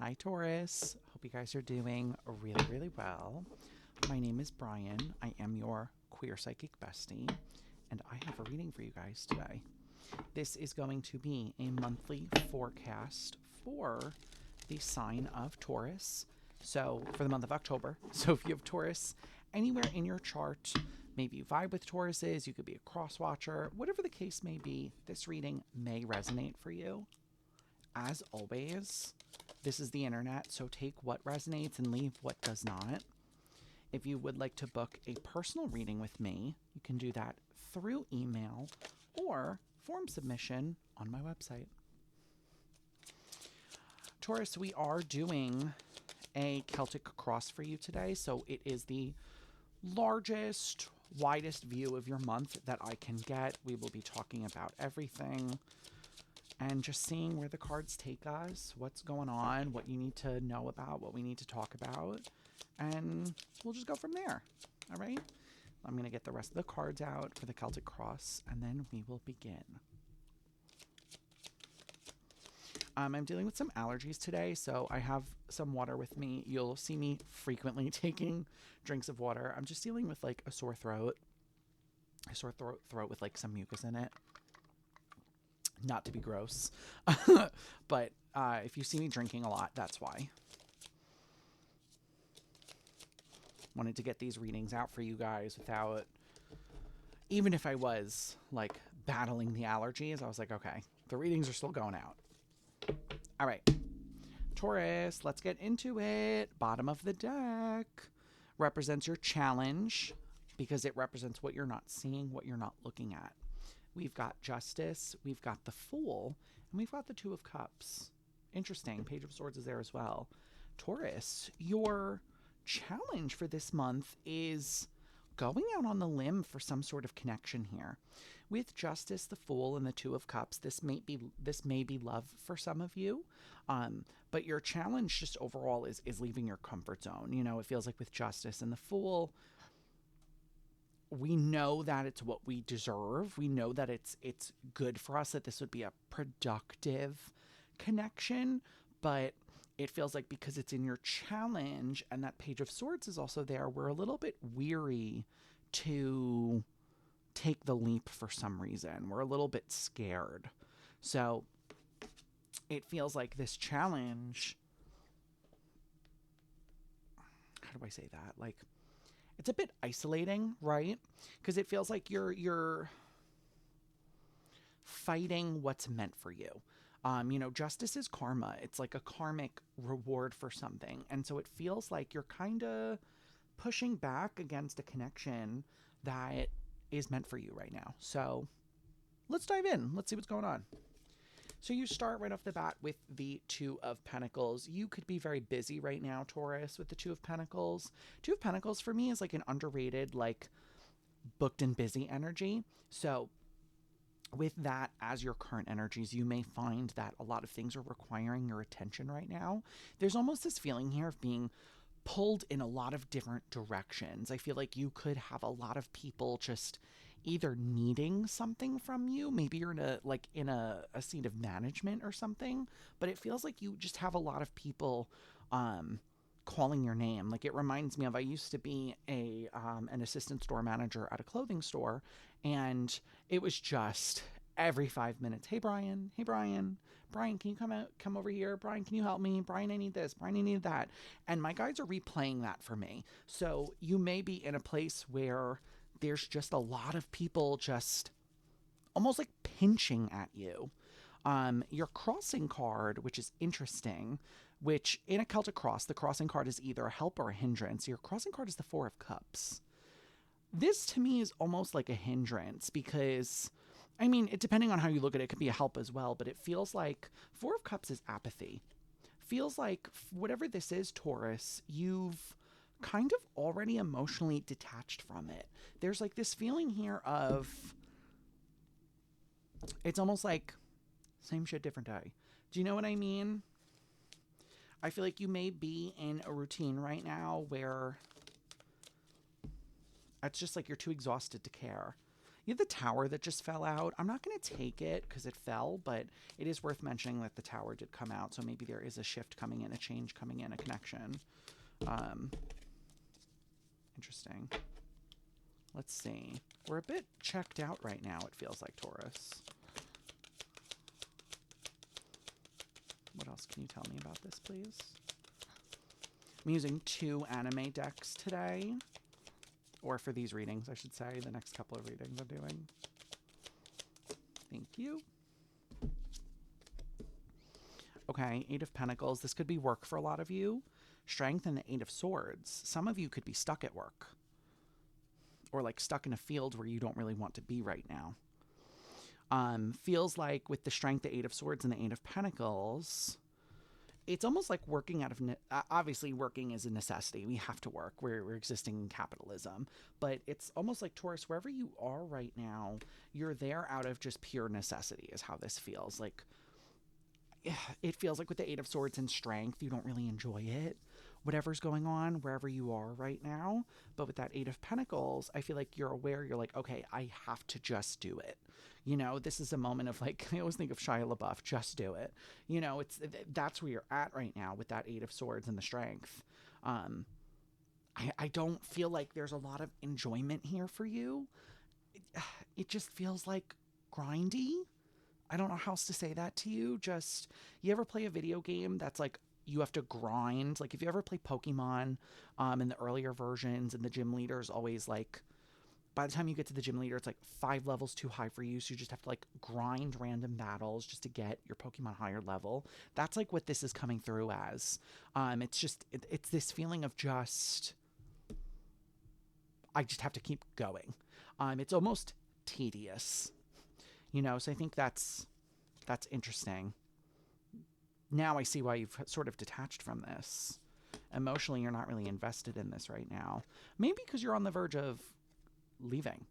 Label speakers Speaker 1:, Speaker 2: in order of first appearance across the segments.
Speaker 1: Hi, Taurus. Hope you guys are doing really, really well. My name is Brian. I am your queer psychic bestie, and I have a reading for you guys today. This is going to be a monthly forecast for the sign of Taurus. So, for the month of October. So, if you have Taurus anywhere in your chart, maybe you vibe with Tauruses, you could be a cross watcher, whatever the case may be, this reading may resonate for you. As always, this is the internet, so take what resonates and leave what does not. If you would like to book a personal reading with me, you can do that through email or form submission on my website. Taurus, we are doing a Celtic cross for you today, so it is the largest, widest view of your month that I can get. We will be talking about everything and just seeing where the cards take us, what's going on, what you need to know about, what we need to talk about, and we'll just go from there. All right? I'm going to get the rest of the cards out for the Celtic cross, and then we will begin. I'm dealing with some allergies today, so I have some water with me. You'll see me frequently taking drinks of water. I'm just dealing with like a sore throat with like some mucus in it. Not to be gross, but if you see me drinking a lot, that's why. Wanted to get these readings out for you guys without, even if I was like battling the allergies, I was like, okay, the readings are still going out. All right, Taurus, let's get into it. Bottom of the deck represents your challenge because it represents what you're not seeing, what you're not looking at. We've got Justice, we've got the Fool, and we've got the Two of Cups. Interesting. Page of Swords is there as well. Taurus, your challenge for this month is going out on the limb for some sort of connection here. With Justice, the Fool, and the Two of Cups, this may be love for some of you. But your challenge just overall is leaving your comfort zone. You know, it feels like with Justice and the Fool, we know that it's what we deserve. We know that it's good for us, that this would be a productive connection, but it feels like because it's in your challenge and that Page of Swords is also there, we're a little bit weary to take the leap for some reason. We're a little bit scared. So it feels like this challenge, how do I say that? Like, it's a bit isolating, right? Because it feels like you're fighting what's meant for you. Justice is karma. It's like a karmic reward for something. And so it feels like you're kind of pushing back against a connection that is meant for you right now. So let's dive in. Let's see what's going on. So you start right off the bat with the Two of Pentacles. You could be very busy right now, Taurus, with the Two of Pentacles. Two of Pentacles for me is like an underrated, like booked and busy energy. So with that as your current energies, you may find that a lot of things are requiring your attention right now. There's almost this feeling here of being pulled in a lot of different directions. I feel like you could have a lot of people just either needing something from you. Maybe you're in a seat of management or something, but it feels like you just have a lot of people calling your name. Like, it reminds me of, I used to be an assistant store manager at a clothing store, and it was just every 5 minutes, hey Brian, Brian, can you come over here? Brian, can you help me? Brian, I need this. Brian, I need that. And my guides are replaying that for me. So you may be in a place where there's just a lot of people just almost like pinching at you. Your crossing card, which is interesting, which in a Celtic cross, the crossing card is either a help or a hindrance. Your crossing card is the Four of Cups. This to me is almost like a hindrance because, I mean, depending on how you look at it, it could be a help as well, but it feels like Four of Cups is apathy. Feels like whatever this is, Taurus, you've kind of already emotionally detached from it. There's like this feeling here of, it's almost like same shit, different day. Do you know what I mean? I feel like you may be in a routine right now where it's just like you're too exhausted to care. You have the Tower that just fell out. I'm not going to take it because it fell, but it is worth mentioning that the Tower did come out, so maybe there is a shift coming in, a change coming in, a connection. Interesting. Let's see. We're a bit checked out right now, it feels like, Taurus. What else can you tell me about this, please? I'm using 2 anime decks today. Or for these readings, I should say. The next couple of readings I'm doing. Thank you. Okay, 8 of Pentacles. This could be work for a lot of you. Strength and the 8 of Swords. Some of you could be stuck at work. Or like stuck in a field where you don't really want to be right now. Feels like with the Strength, the 8 of Swords, and the 8 of Pentacles, it's almost like working out of... obviously, working is a necessity. We have to work. We're existing in capitalism. But it's almost like, Taurus, wherever you are right now, you're there out of just pure necessity is how this feels. Like, it feels like with the 8 of Swords and Strength, you don't really enjoy it. Whatever's going on, wherever you are right now. But with that 8 of Pentacles, I feel like you're aware. You're like, okay, I have to just do it. You know, this is a moment of like, I always think of Shia LaBeouf, just do it. You know, that's where you're at right now with that 8 of Swords and the Strength. I don't feel like there's a lot of enjoyment here for you. It just feels like grindy. I don't know how else to say that to you. Just, you ever play a video game that's like, you have to grind? Like if you ever play Pokemon in the earlier versions, and the gym leader is always like, by the time you get to the gym leader, it's like 5 levels too high for you. So you just have to like grind random battles just to get your Pokemon higher level. That's like what this is coming through as. It's just, it's this feeling of just, I just have to keep going. It's almost tedious, you know? So I think that's interesting. Now I see why you've sort of detached from this. Emotionally, you're not really invested in this right now. Maybe because you're on the verge of leaving.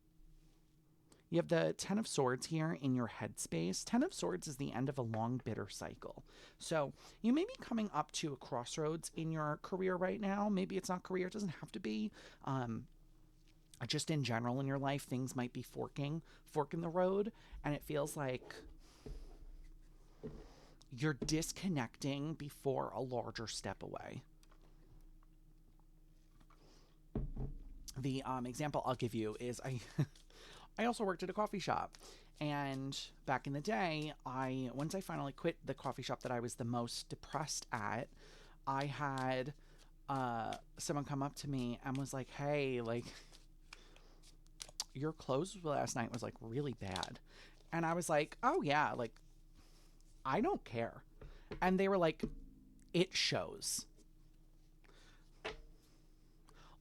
Speaker 1: You have the 10 of Swords here in your headspace. 10 of Swords is the end of a long, bitter cycle. So you may be coming up to a crossroads in your career right now. Maybe it's not career. It doesn't have to be. Just in general in your life, things might be fork in the road. And it feels like you're disconnecting before a larger step away. The example I'll give you is I also worked at a coffee shop, and back in the day, once I finally quit the coffee shop that I was the most depressed at, I had someone come up to me and was like, hey, like, your clothes last night was like really bad. And I was like, oh yeah, like, I don't care. And they were like, it shows. A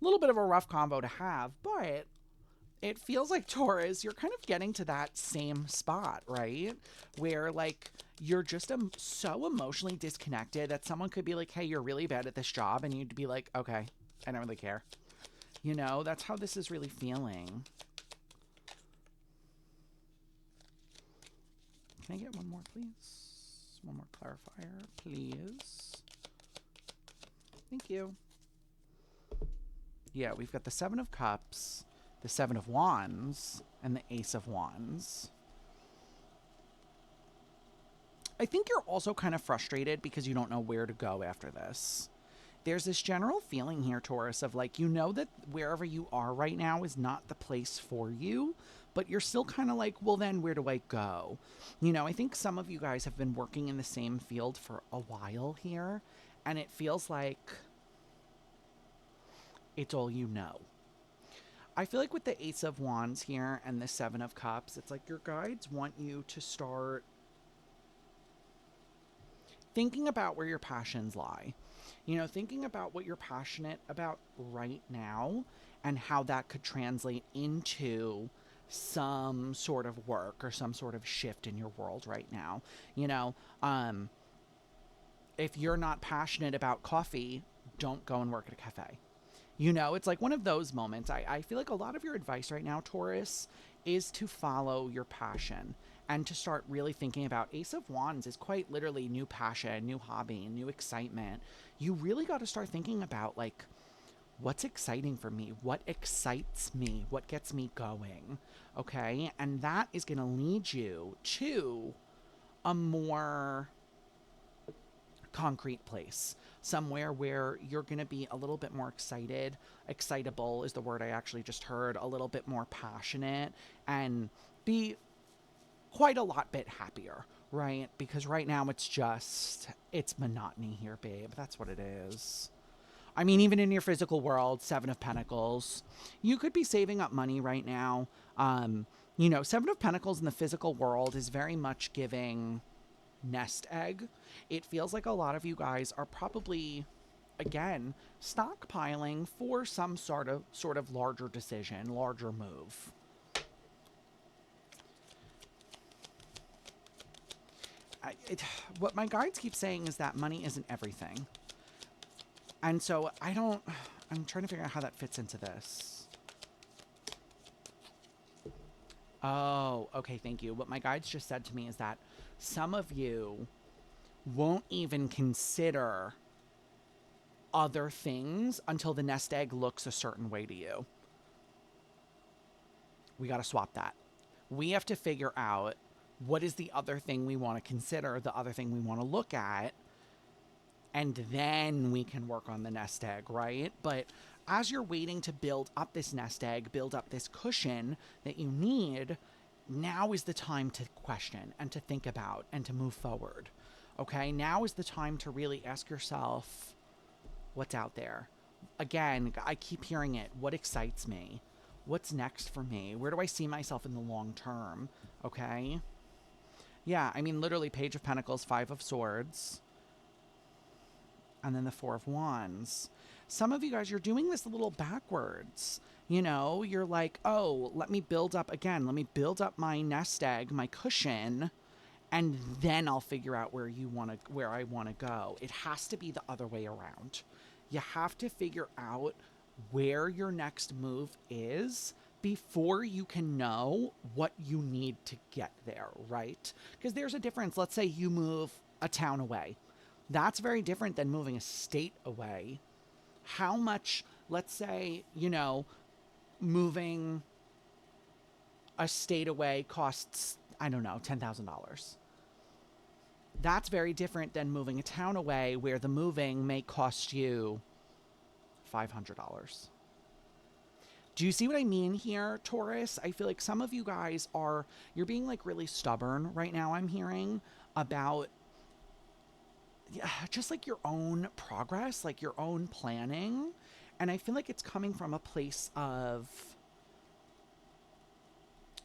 Speaker 1: little bit of a rough combo to have, but it feels like, Taurus, you're kind of getting to that same spot, right? Where like you're just so emotionally disconnected that someone could be like, hey, you're really bad at this job, and you'd be like, okay, I don't really care. You know, that's how this is really feeling. Can I get one more, please? One more clarifier, please. Thank you. Yeah, we've got the 7 of Cups, the 7 of Wands, and the Ace of Wands. I think you're also kind of frustrated because you don't know where to go after this. There's this general feeling here, Taurus, of like, you know that wherever you are right now is not the place for you, but you're still kind of like, well, then where do I go? You know, I think some of you guys have been working in the same field for a while here, and it feels like it's all you know. I feel like with the Ace of Wands here and the 7 of Cups, it's like your guides want you to start thinking about where your passions lie. You know, thinking about what you're passionate about right now and how that could translate into some sort of work or some sort of shift in your world right now. You know, if you're not passionate about coffee, don't go and work at a cafe. You know, it's like one of those moments. I feel like a lot of your advice right now, Taurus, is to follow your passion and to start really thinking about Ace of Wands is quite literally new passion, new hobby, new excitement. You really got to start thinking about like, What's exciting for me? What excites me? What gets me going? Okay. And that is going to lead you to a more concrete place, somewhere where you're going to be a little bit more excited. Excitable is the word I actually just heard, a little bit more passionate, and be quite a lot bit happier, right? Because right now it's monotony here, babe. That's what it is. I mean, even in your physical world, Seven of Pentacles, you could be saving up money right now. Seven of Pentacles in the physical world is very much giving nest egg. It feels like a lot of you guys are probably, again, stockpiling for some sort of larger decision, larger move. What my guides keep saying is that money isn't everything. And so I'm trying to figure out how that fits into this. Oh, okay, thank you. What my guides just said to me is that some of you won't even consider other things until the nest egg looks a certain way to you. We got to swap that. We have to figure out what is the other thing we want to consider, the other thing we want to look at, and then we can work on the nest egg, right? But as you're waiting to build up this nest egg, build up this cushion that you need, now is the time to question and to think about and to move forward. Okay, now is the time to really ask yourself, what's out there? Again, I keep hearing it. What excites me? What's next for me? Where do I see myself in the long term? Okay. Yeah, I mean, literally Page of Pentacles, Five of Swords, and then the Four of Wands. Some of you guys, you're doing this a little backwards. You're like, oh, let me build up my nest egg, my cushion, and then I'll figure out where I want to go. It has to be the other way around. You have to figure out where your next move is before you can know what you need to get there, right? Because there's a difference. Let's say you move a town away. That's very different than moving a state away. How much, let's say, moving a state away costs, I don't know, $10,000. That's very different than moving a town away where the moving may cost you $500. Do you see what I mean here, Taurus? I feel like some of you guys you're being like really stubborn right now, I'm hearing, about just like your own progress, like your own planning. And I feel like it's coming from a place of,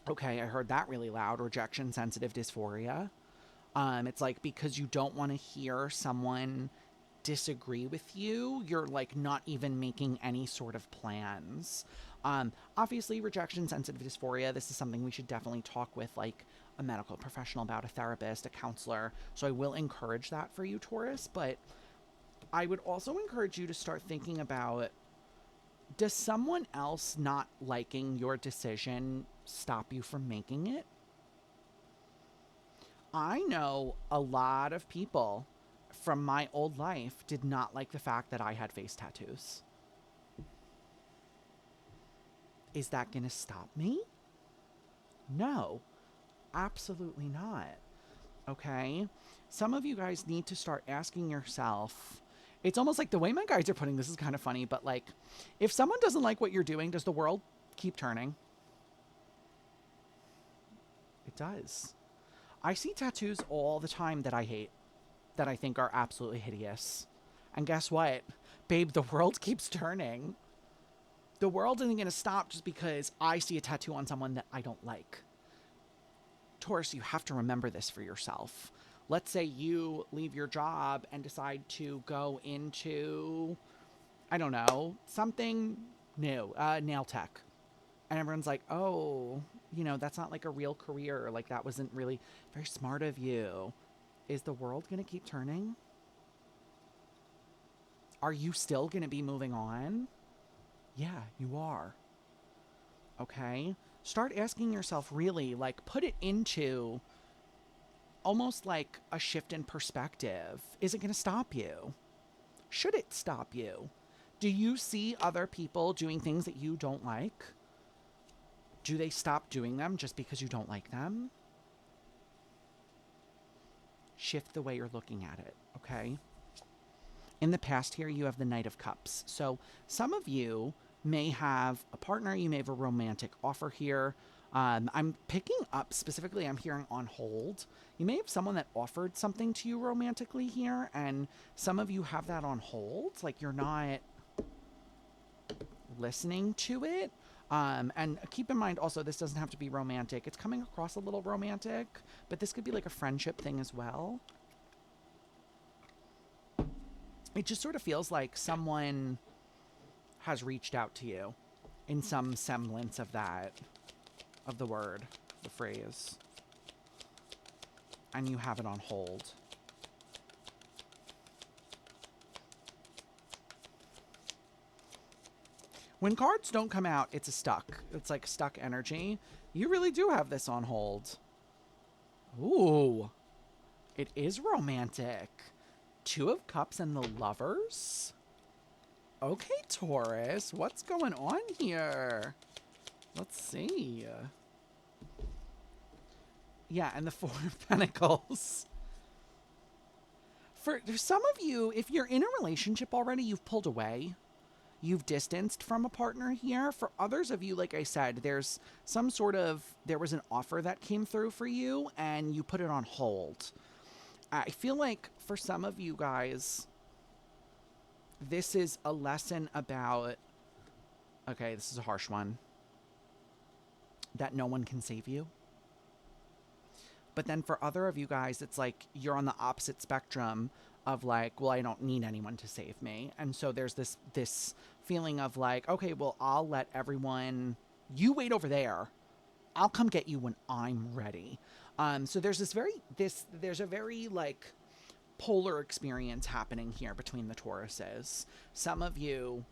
Speaker 1: okay, I heard that really loud, rejection, sensitive dysphoria. It's like because you don't want to hear someone disagree with you, you're like not even making any sort of plans. Obviously, rejection, sensitive dysphoria, this is something we should definitely talk with like a medical professional about, a therapist, a counselor. So I will encourage that for you, Taurus. But I would also encourage you to start thinking about, does someone else not liking your decision stop you from making it? I know a lot of people from my old life did not like the fact that I had face tattoos. Is that going to stop me? No, absolutely not. Okay? Some of you guys need to start asking yourself, it's almost like the way my guides are putting this is kind of funny, but like, if someone doesn't like what you're doing, does the world keep turning? It does. I see tattoos all the time that I hate, that I think are absolutely hideous. And guess what? Babe, the world keeps turning. The world isn't going to stop just because I see a tattoo on someone that I don't like. Taurus, you have to remember this for yourself. Let's say you leave your job and decide to go into, I don't know, something new, nail tech. And everyone's like, oh, that's not like a real career. Like, that wasn't really very smart of you. Is the world going to keep turning? Are you still going to be moving on? Yeah, you are. Okay? Start asking yourself, really, like, put it into almost like a shift in perspective. Is it going to stop you? Should it stop you? Do you see other people doing things that you don't like? Do they stop doing them just because you don't like them? Shift the way you're looking at it, okay? In the past here, you have the Knight of Cups. So some of you may have a partner. You may have a romantic offer here. I'm picking up specifically, I'm hearing on hold. You may have someone that offered something to you romantically here, and some of you have that on hold. Like you're not listening to it. And keep in mind also, this doesn't have to be romantic. It's coming across a little romantic, but this could be like a friendship thing as well. It just sort of feels like someone has reached out to you in some semblance of that, of the word, the phrase, and you have it on hold. When cards don't come out, it's a stuck. It's like stuck energy. You really do have this on hold. Ooh, it is romantic. Two of Cups and the Lovers? Okay, Taurus, what's going on here? Let's see. Yeah, and the Four of Pentacles. For some of you, if you're in a relationship already, you've pulled away. You've distanced from a partner here. For others of you, like I said, there's some sort of, there was an offer that came through for you and you put it on hold. I feel like for some of you guys, this is a lesson about, okay, this is a harsh one, that no one can save you. But then for other of you guys, it's like you're on the opposite spectrum of like, well, I don't need anyone to save me. And so there's this feeling of like, okay, well, I'll let everyone, you wait over there. I'll come get you when I'm ready. So there's there's a very like polar experience happening here between the Tauruses. Some of you,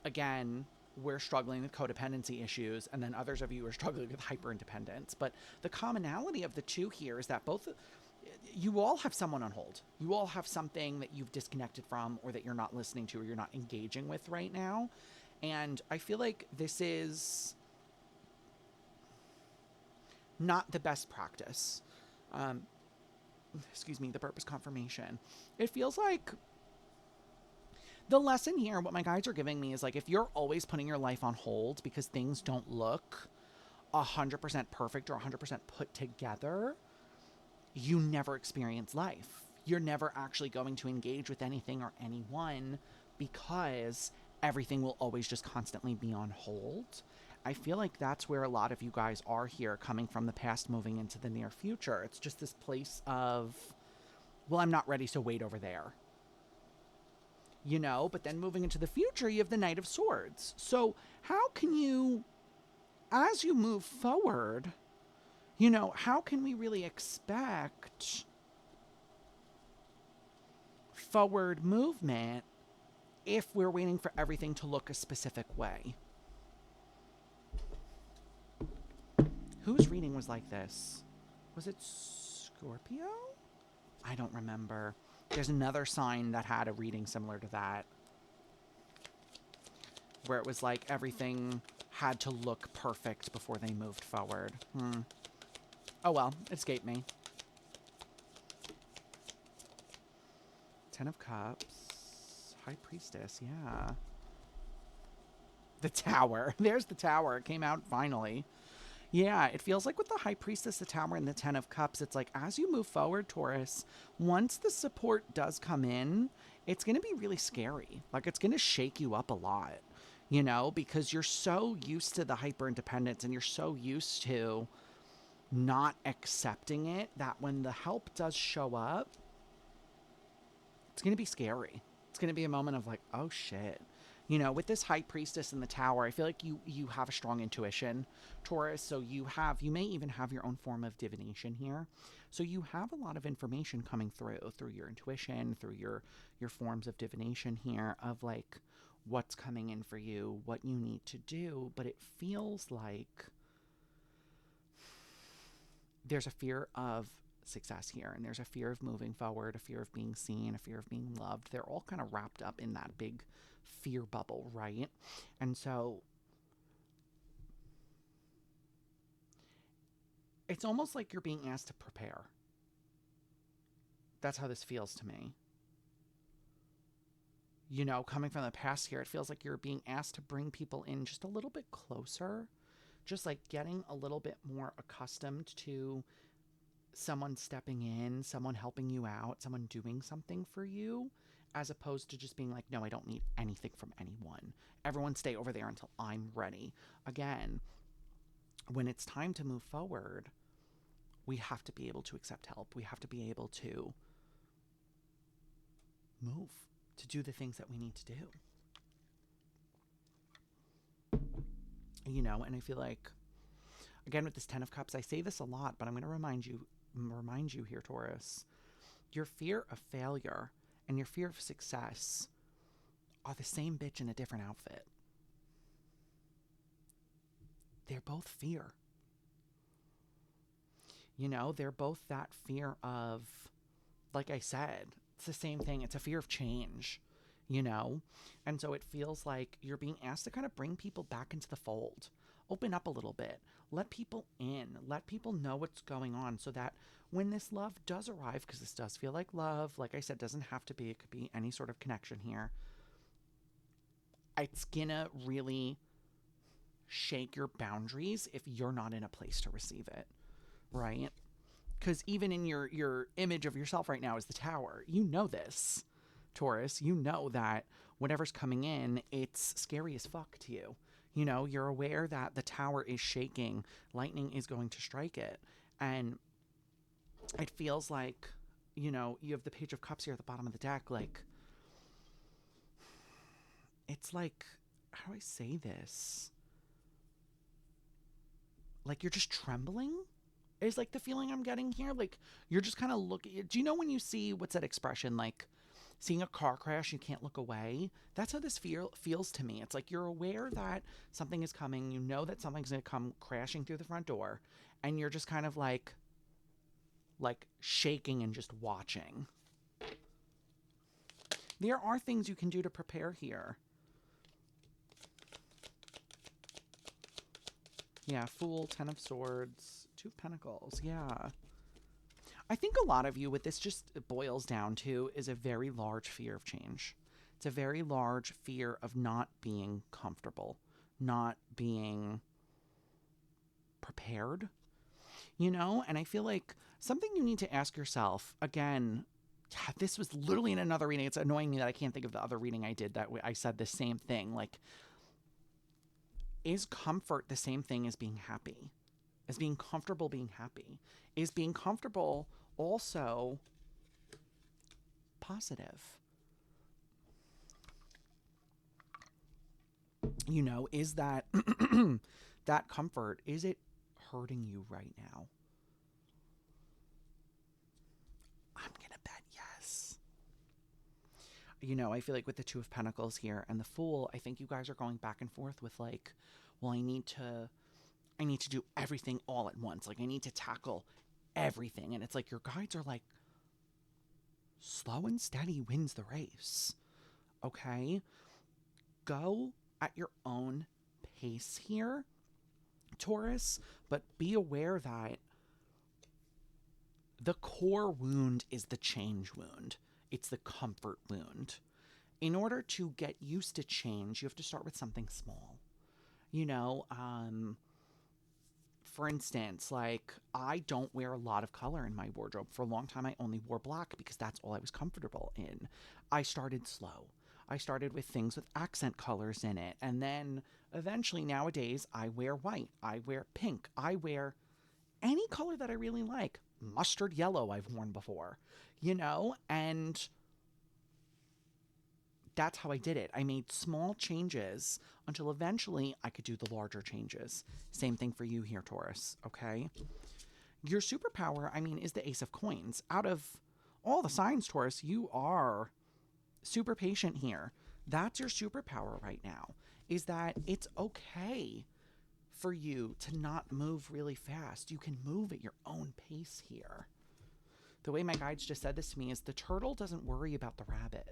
Speaker 1: again, we're struggling with codependency issues, and then others of you are struggling with hyper-independence. But the commonality of the two here is that both, you all have someone on hold. You all have something that you've disconnected from, or that you're not listening to, or you're not engaging with right now. And I feel like this is not the best practice. Excuse me, the purpose confirmation. It feels like the lesson here, what my guides are giving me is like, if you're always putting your life on hold because things don't look 100% perfect or 100% put together, you never experience life. You're never actually going to engage with anything or anyone because everything will always just constantly be on hold. I feel like that's where a lot of you guys are here, coming from the past, moving into the near future. It's just this place of, well, I'm not ready, so wait over there. You know, but then moving into the future, you have the Knight of Swords. So how can you, as you move forward, you know, how can we really expect forward movement if we're waiting for everything to look a specific way? Whose reading was like this? Was it Scorpio? I don't remember. There's another sign that had a reading similar to that, where it was like everything had to look perfect before they moved forward. Oh well, it escaped me. Ten of Cups. High Priestess, yeah. The Tower. There's the Tower. It came out finally. Yeah, it feels like with the High Priestess, the Tower, and the Ten of Cups, it's like as you move forward, Taurus, once the support does come in, it's going to be really scary. Like, it's going to shake you up a lot, you know, because you're so used to the hyper-independence and you're so used to not accepting it that when the help does show up, it's going to be scary. It's going to be a moment of like, oh shit. You know, with this High Priestess in the Tower, I feel like you have a strong intuition, Taurus. So you may even have your own form of divination here. So you have a lot of information coming through your intuition, through your forms of divination here, of like what's coming in for you, what you need to do. But it feels like there's a fear of success here. And there's a fear of moving forward, a fear of being seen, a fear of being loved. They're all kind of wrapped up in that big fear bubble, right? And so it's almost like you're being asked to prepare. That's how this feels to me. You know, coming from the past here, it feels like you're being asked to bring people in just a little bit closer, just like getting a little bit more accustomed to someone stepping in, someone helping you out, someone doing something for you, as opposed to just being like, no, I don't need anything from anyone. Everyone stay over there until I'm ready. Again, when it's time to move forward, we have to be able to accept help. We have to be able to move, to do the things that we need to do. You know, and I feel like, again, with this Ten of Cups, I say this a lot, but I'm going to remind you here, Taurus, your fear of failure and your fear of success are the same bitch in a different outfit. They're both fear. You know, they're both that fear of, like I said, it's the same thing. It's a fear of change, you know? And so it feels like you're being asked to kind of bring people back into the fold. Open up a little bit. Let people in. Let people know what's going on so that when this love does arrive, because this does feel like love, like I said, doesn't have to be. It could be any sort of connection here. It's gonna really shake your boundaries if you're not in a place to receive it, right? Because even in your image of yourself right now is the Tower. You know this, Taurus. You know that whatever's coming in, it's scary as fuck to you. You know, you're aware that the Tower is shaking. Lightning is going to strike it. And it feels like, you know, you have the Page of Cups here at the bottom of the deck. Like, it's like, how do I say this? Like, you're just trembling is like the feeling I'm getting here. Like, you're just kind of looking. Do you know when you see, what's that expression? Like, seeing a car crash, you can't look away. That's how this feels to me. It's like you're aware that something is coming. You know that something's going to come crashing through the front door. And you're just kind of like shaking and just watching. There are things you can do to prepare here. Yeah, Fool, Ten of Swords, Two of Pentacles. Yeah. I think a lot of you, what this just boils down to is a very large fear of change. It's a very large fear of not being comfortable, not being prepared, you know? And I feel like something you need to ask yourself, again, this was literally in another reading. It's annoying me that I can't think of the other reading I did that I said the same thing. Like, is comfort the same thing as being happy? Is being comfortable being happy? Is being comfortable also positive? You know, is that that comfort, is it hurting you right now? I'm gonna bet yes. You know, I feel like with the Two of Pentacles here and the Fool, I think you guys are going back and forth with like, well, I need to do everything all at once. Like, I need to tackle everything. And it's like your guides are like, slow and steady wins the race. Okay? Go at your own pace here, Taurus, but be aware that the core wound is the change wound. It's the comfort wound. In order to get used to change, you have to start with something small. You know, for instance, like, I don't wear a lot of color in my wardrobe. For a long time, I only wore black because that's all I was comfortable in. I started slow. I started with things with accent colors in it. And then eventually nowadays, I wear white. I wear pink. I wear any color that I really like. Mustard yellow I've worn before, you know? And that's how I did it. I made small changes until eventually I could do the larger changes. Same thing for you here, Taurus, okay? Your superpower, I mean, is the Ace of Coins. Out of all the signs, Taurus, you are super patient here. That's your superpower right now, is that it's okay for you to not move really fast. You can move at your own pace here. The way my guides just said this to me is the turtle doesn't worry about the rabbit.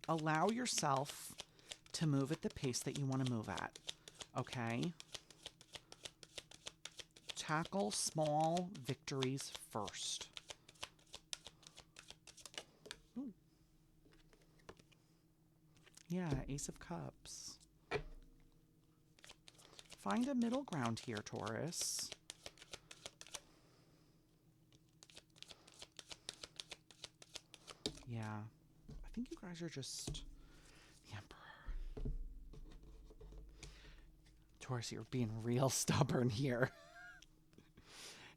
Speaker 1: Allow yourself to move at the pace that you want to move at, okay? Tackle small victories first. Ooh. Yeah, Ace of Cups. Find a middle ground here, Taurus. Yeah, I think you guys are just the Emperor. Taurus, you're being real stubborn here.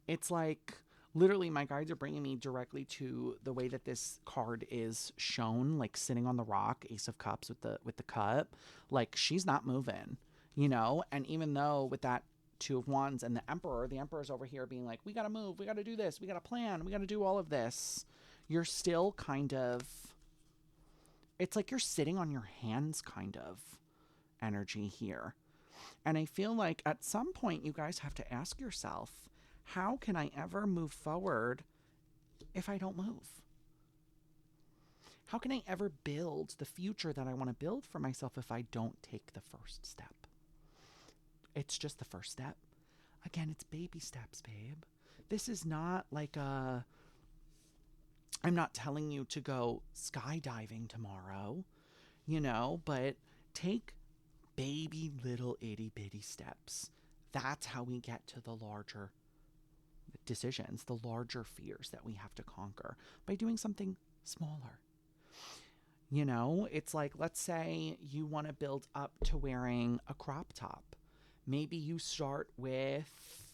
Speaker 1: It's like, literally, my guides are bringing me directly to the way that this card is shown, like sitting on the rock, Ace of Cups with the cup. Like, she's not moving, you know? And even though with that Two of Wands and the Emperor's over here being like, we gotta move, we gotta do this, we gotta plan, we gotta do all of this. You're still kind of, it's like you're sitting on your hands kind of energy here. And I feel like at some point you guys have to ask yourself, how can I ever move forward if I don't move? How can I ever build the future that I want to build for myself if I don't take the first step? It's just the first step. Again, it's baby steps, babe. This is not like I'm not telling you to go skydiving tomorrow, you know, but take baby little itty bitty steps. That's how we get to the larger decisions, the larger fears that we have to conquer by doing something smaller. You know, it's like, let's say you want to build up to wearing a crop top. Maybe you start with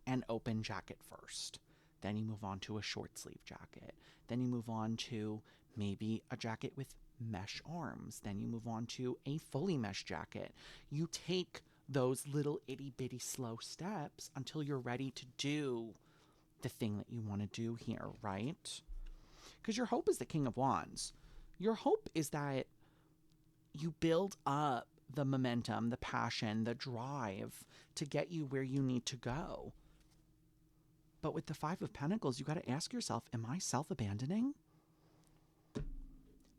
Speaker 1: an open jacket first. Then you move on to a short sleeve jacket. Then you move on to maybe a jacket with mesh arms. Then you move on to a fully mesh jacket. You take those little itty bitty slow steps until you're ready to do the thing that you want to do here, right? Because your hope is the King of Wands. Your hope is that you build up the momentum, the passion, the drive to get you where you need to go. But with the Five of Pentacles, you got to ask yourself, am I self-abandoning?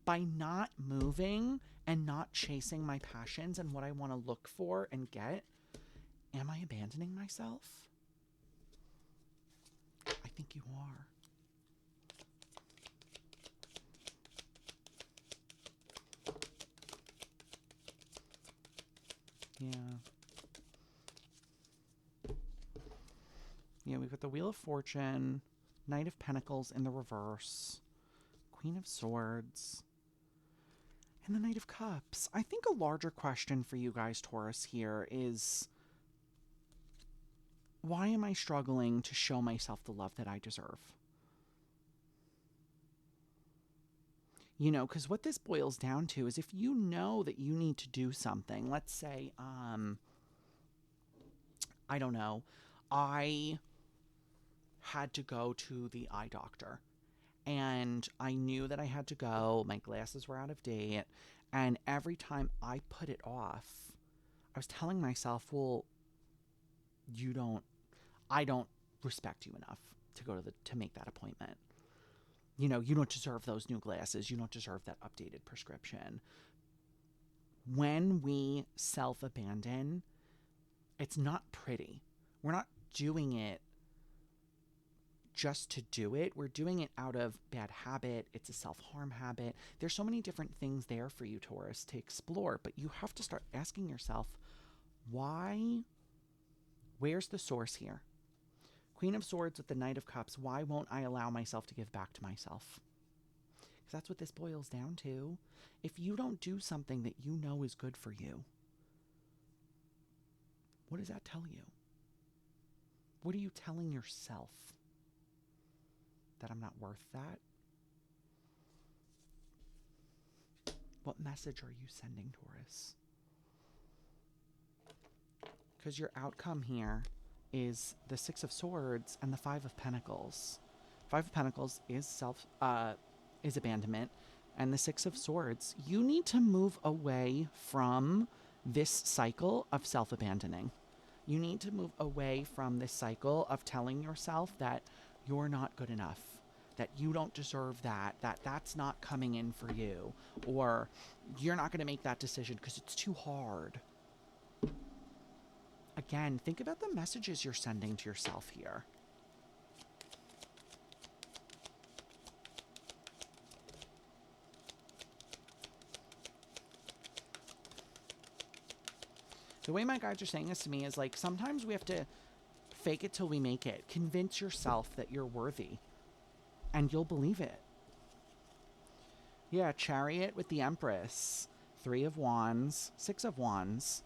Speaker 1: By not moving and not chasing my passions and what I want to look for and get, am I abandoning myself? I think you are. Yeah. Yeah, we've got the Wheel of Fortune, Knight of Pentacles in the reverse, Queen of Swords, and the Knight of Cups. I think a larger question for you guys, Taurus, here is, why am I struggling to show myself the love that I deserve? You know, because what this boils down to is if you know that you need to do something, let's say, I don't know, I had to go to the eye doctor and I knew that I had to go, my glasses were out of date, and every time I put it off, I was telling myself, well, I don't respect you enough to go to make that appointment. You know, you don't deserve those new glasses. You don't deserve that updated prescription. When we self-abandon, it's not pretty. We're not doing it just to do it. We're doing it out of bad habit. It's a self-harm habit. There's so many different things there for you, Taurus, to explore, but you have to start asking yourself, why? Where's the source here? Queen of Swords with the Knight of Cups. Why won't I allow myself to give back to myself? Because that's what this boils down to. If you don't do something that you know is good for you, what does that tell you? What are you telling yourself? That I'm not worth that? What message are you sending, Taurus? Because your outcome here is the Six of Swords and the Five of Pentacles. Five of Pentacles is is abandonment, and the Six of Swords, you need to move away from this cycle of self-abandoning. You need to move away from this cycle of telling yourself that you're not good enough, that you don't deserve that that's not coming in for you, or you're not going to make that decision because it's too hard. Again, think about the messages you're sending to yourself here. The way my guides are saying this to me is like, sometimes we have to fake it till we make it. Convince yourself that you're worthy, and you'll believe it. Yeah, Chariot with the Empress. 3 of Wands, 6 of Wands.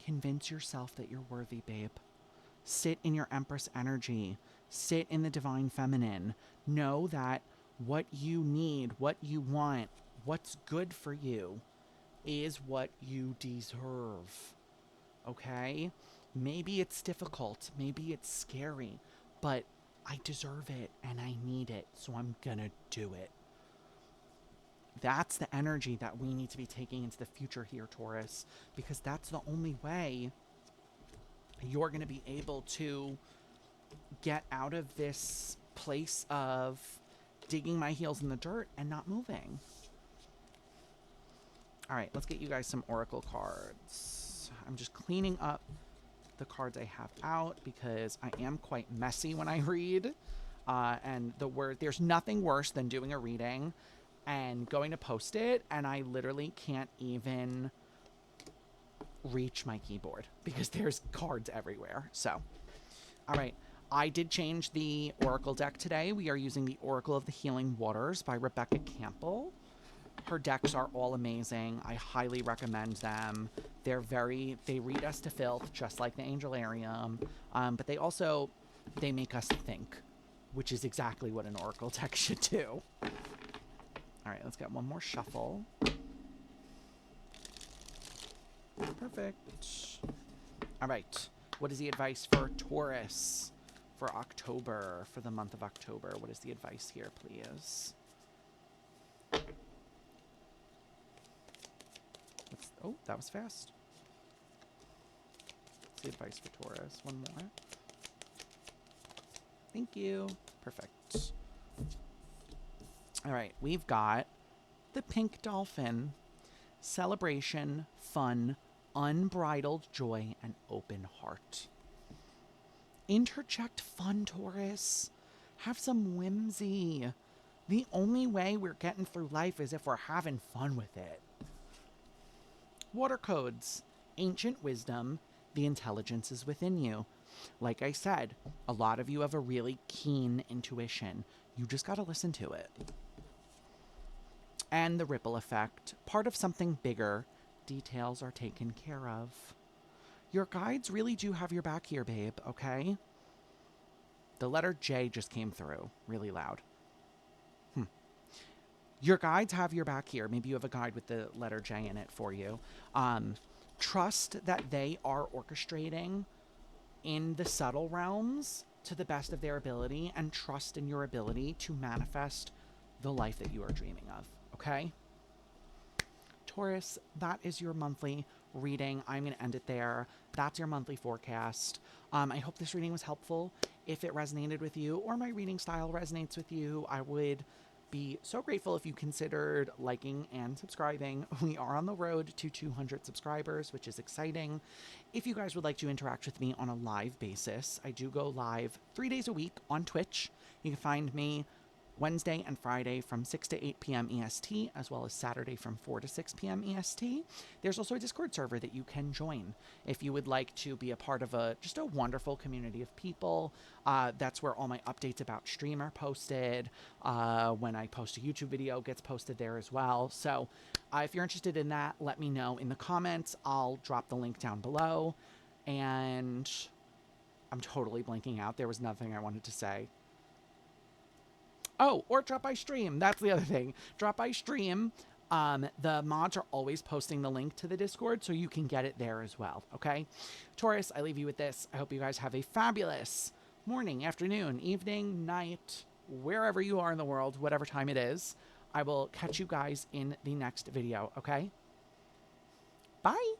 Speaker 1: Convince yourself that you're worthy, babe. Sit in your Empress energy. Sit in the Divine Feminine. Know that what you need, what you want, what's good for you is what you deserve. Okay? Maybe it's difficult. Maybe it's scary. But I deserve it and I need it. So I'm gonna do it. That's the energy that we need to be taking into the future here, Taurus. Because that's the only way you're going to be able to get out of this place of digging my heels in the dirt and not moving. All right, let's get you guys some oracle cards. I'm just cleaning up the cards I have out because I am quite messy when I read. And there's nothing worse than doing a reading and going to post it, and I literally can't even reach my keyboard because there's cards everywhere. So, all right. I did change the oracle deck today. We are using the Oracle of the Healing Waters by Rebecca Campbell. Her decks are all amazing. I highly recommend them. They read us to filth, just like the Angelarium. But they make us think, which is exactly what an oracle deck should do. All right, let's get one more shuffle. Perfect. All right. What is the advice for Taurus for October, for the month of October? What is the advice here, please? Oh, that was fast. What's the advice for Taurus? One more. Thank you. Perfect. All right, we've got the Pink Dolphin. Celebration, fun, unbridled joy, and open heart. Interject fun, Taurus. Have some whimsy. The only way we're getting through life is if we're having fun with it. Water codes. Ancient wisdom. The intelligence is within you. Like I said, a lot of you have a really keen intuition. You just got to listen to it. And the ripple effect. Part of something bigger. Details are taken care of. Your guides really do have your back here, babe, okay? The letter J just came through really loud. Your guides have your back here. Maybe you have a guide with the letter J in it for you. Trust that they are orchestrating in the subtle realms to the best of their ability, and trust in your ability to manifest the life that you are dreaming of, okay? Taurus, that is your monthly reading. I'm going to end it there. That's your monthly forecast. I hope this reading was helpful. If it resonated with you or my reading style resonates with you, I would be so grateful if you considered liking and subscribing. We are on the road to 200 subscribers, which is exciting. If you guys would like to interact with me on a live basis, I do go live 3 days a week on Twitch. You can find me Wednesday and Friday from 6 to 8 p.m. EST, as well as Saturday from 4 to 6 p.m. EST. There's also a Discord server that you can join if you would like to be a part of just a wonderful community of people. That's where all my updates about stream are posted. When I post a YouTube video, gets posted there as well. So if you're interested in that, let me know in the comments. I'll drop the link down below. And I'm totally blanking out. There was nothing I wanted to say. Oh, or drop by stream. That's the other thing. Drop by stream. The mods are always posting the link to the Discord, so you can get it there as well, okay? Taurus, I leave you with this. I hope you guys have a fabulous morning, afternoon, evening, night, wherever you are in the world, whatever time it is. I will catch you guys in the next video, okay? Bye!